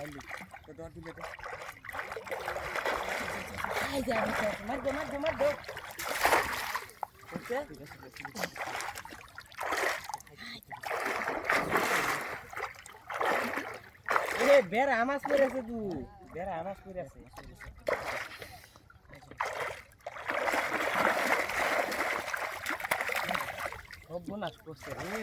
আলু তো দর দিলে তো আই যা মার দো ওকে ঠিক আছে এ বেড়া মাছ পড়েছে তুই বেড়া মাছ পড়েছে সব বোনাস করছে রে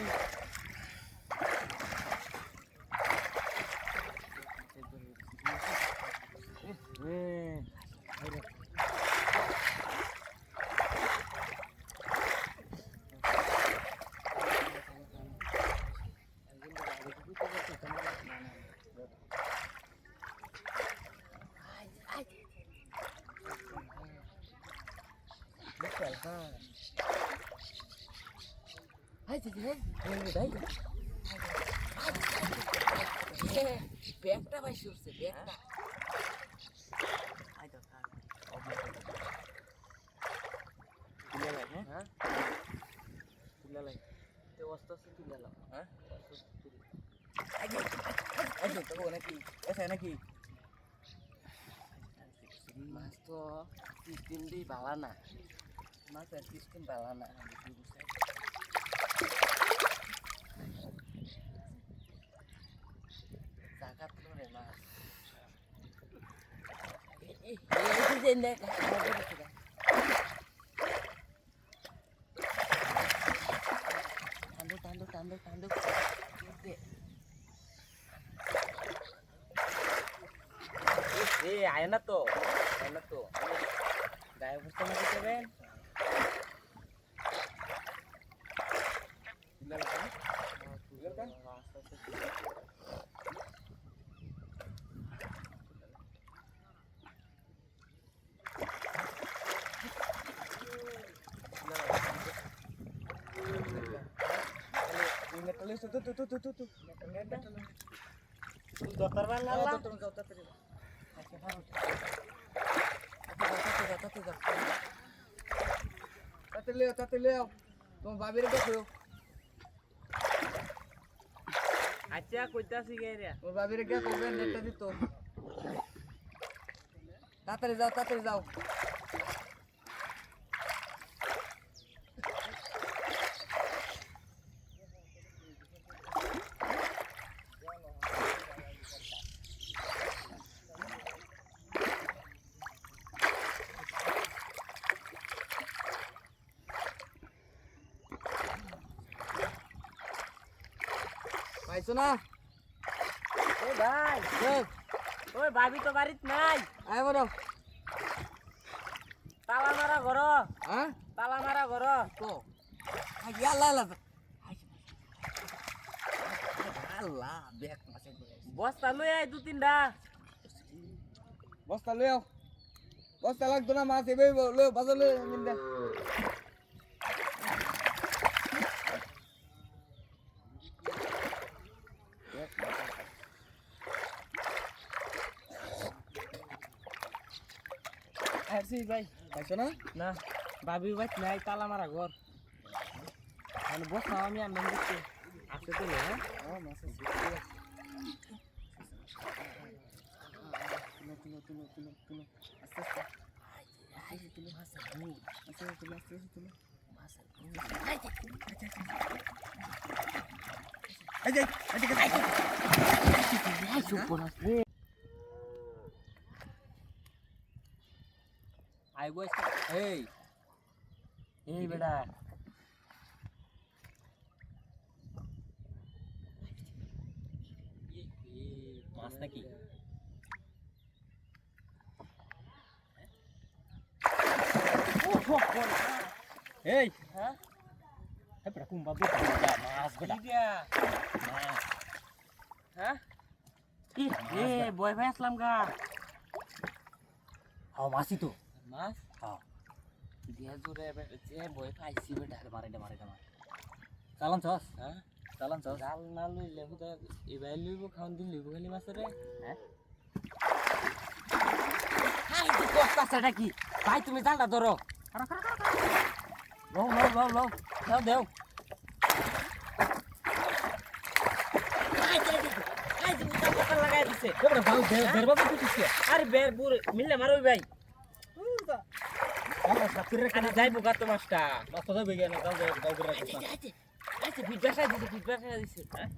ব্যাগটা ভাই সরছে ব্যাগটা হ্যাঁ তুলে লাই তো অস্ত আছে তুলে লাও হ্যাঁ আচ্ছা তো নাকি এসে নাকি মাছ তো সিস্টেম দিয়ে বালা না মাছের সিস্টেম বালা না জাগাত রে মাছ এই যে দেখ টান্দো এ আয় না তো গায়ে বসতে না দিতেবেন দরকার বালা তাতে লেও তোমার বাবির দেখো আচ্ছা কইতাছি গে রে তোমার বাবির কে কবে নেটটা দিত তাড়াতাড়ি যাও পাইছো না ওই ভাই ওই ভাবি তো বাড়িত নাই আয় বড় তালা মারা ঘর হ্যাঁ তালা মারা ঘর তো আল্লাহ আল্লাহ ব্যাগ মাসে বস্তা লই আই 2-3টা বস্তা লও বস্তা লাগতো না মাছ এবে লও বাজার লও নিন্দা আসি ভাই পাইছো না না ভাবি বাইত নাই তালা মারা ঘর মানে বস্তা আমি আনলাম দিচ্ছি আছে তো হ্যাঁ মাছ আছে তুলো আস্তে আস্তে তুলো মাছ আস্তে তুলো মাছ আই বস এই বেটা মাছ নাকি এই হ্যাঁ বেটা কুম্বা বেটা মাছ বেটা মাছ হ্যাঁ কি এ বয় ভাই আসলাম গা হাও মাছি তো মাছ হাও দিয়া জোরে যে বয় পাইছি বেটা মারে চালান চস হ্যাঁ চালান চস জাল না লইলে হুদা এবাই লইব খাওন দিন লইব খালি মাছরে হ্যাঁ হাই তুই কষ্টাছটা কি ভাই তুমি জালটা ধরো লও দাও দেও হাই তুমি আছে কোবরা ভালো বেরবা দিতেছে আরে বের বুড় মিললে মারো ভাই আমরা সাথে আরে যাইবো গা তো মাছটা মাছ তো যাবে না যাও যাও গাও করে রাখছ আচ্ছা ফিডব্যাক দিছে হ্যাঁ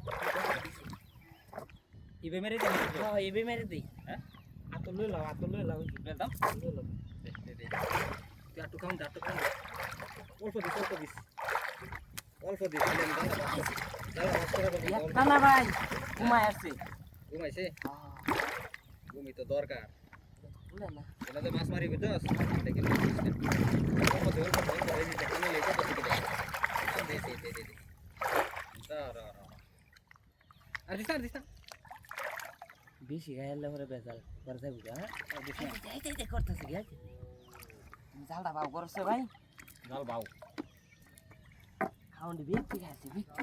ইবে মেরে দিই হ্যাঁ এবে মেরে দেই হ্যাঁ আতো লই লাও বেল দাও লই লাও দে দে তুই আটু কাউন্ট অল্প দিস তাহলে আমি দাও মাছ করে বলি একটা না ভাই ঘুমায় আছে ঘুমাইছে ঘুমি তো দরকার বুঝলা না এটা তো মাছ মারি বিদস দেখি অল্প দে এই যে কানে লেগে তো দিকে দে দাঁড়া আর দিস বেশি গায়েলে হরে বেজাল করে যাইবো গা আর দিস যাইতে করতেছে কি আছে তুমি জালটা বাউ করছ ভাই জাল বাউ খাউন্ডি ব্যক্তি আছে ব্যক্তি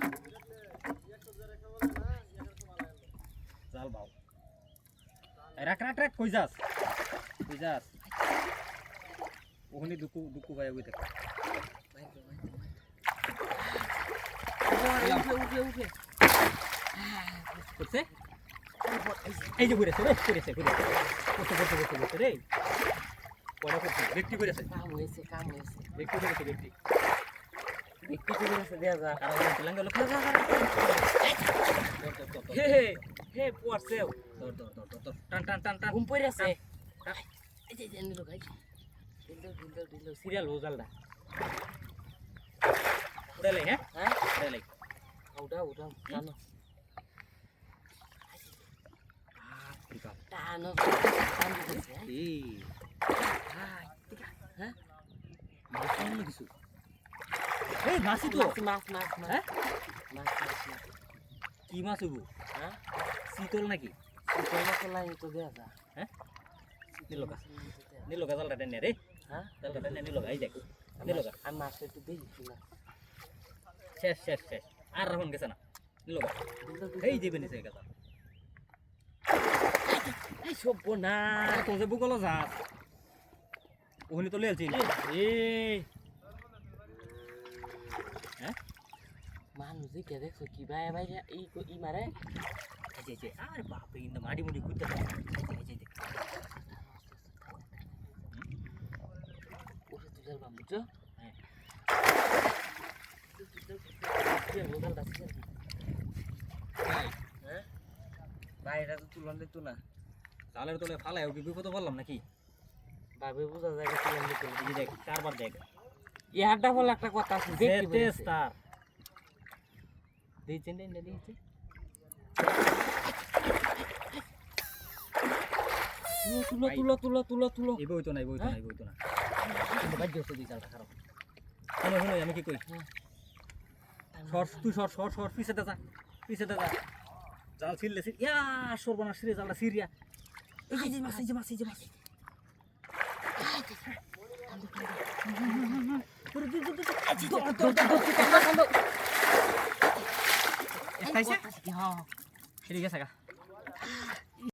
জাল বাউ রাখ কই যাস ওখানে দুকু ভাই ওই দেখ উঠে করছে এই যে ঘুরেছে রে পড়া করছে ব্যক্তি করেছে কাম হয়েছে ব্যক্তি করেছে ব্যক্তি করে আছে দেয়া যা আর ওই তেলেঙ্গা লোক হে হে পড়ছে টান ঘুম পড়ে আছে এই যে নিলো গাই দিল সিরিয়াল হোজালটা উড়ালে হ্যাঁ হ্যাঁ উড়ালে উঠা টানো টানো টান দিতেছে এই হ্যাঁ হ্যাঁ মাছ আনলো কিছু এই মাছই তো মাছ হ্যাঁ মাছ কি মাছ হবো হ্যাঁ শীতল নাকি চিকন মশলা তো দেয়া যা হ্যাঁ নিলো জালটা টেনে রে হ্যাঁ জালটা টেনে নিলো এই দেখ নিলো আমি মাছটা একটু দেখি না শেষ আর রাখুন গেছে না নিলো এই যাবে নিচে গেছে এই সব্য না তো যে বুকলো যাস ওখানে তো লেলছি এই হ্যাঁ মানুষ দেখে দেখছো কি ভাই ই মারে এই আরে বাপ রে ইন্দা মাটি মুটি ঘুরতে এই দেখ ওরে তুই যাবা বুঝছো হ্যাঁ তুই লোকাল দাসি ভাই হ্যাঁ ভাই এটা তো তুলন দিত না জালের তলে ফালাই ওকে বিপদে পড়লাম নাকি ভাবে বুঝা যায় তুলন দিত এই যে দেখ চারবার দেখ এই হাড্ডা বলে একটা কথা আছে দেখি তেজ তার দিয়েছেন না দিয়েছে তুলো এই বইতো না কিন্তু বাধ্য হচ্ছে দুই জালটা খারাপ শুনো আমি কি কই তুই সর পিছেতে যা জাল ছিললে ইয়া সর্বনাশ রে জালটা সিরিয়া এই যে মাছ খাইছে হ্যাঁ ঠিক আছে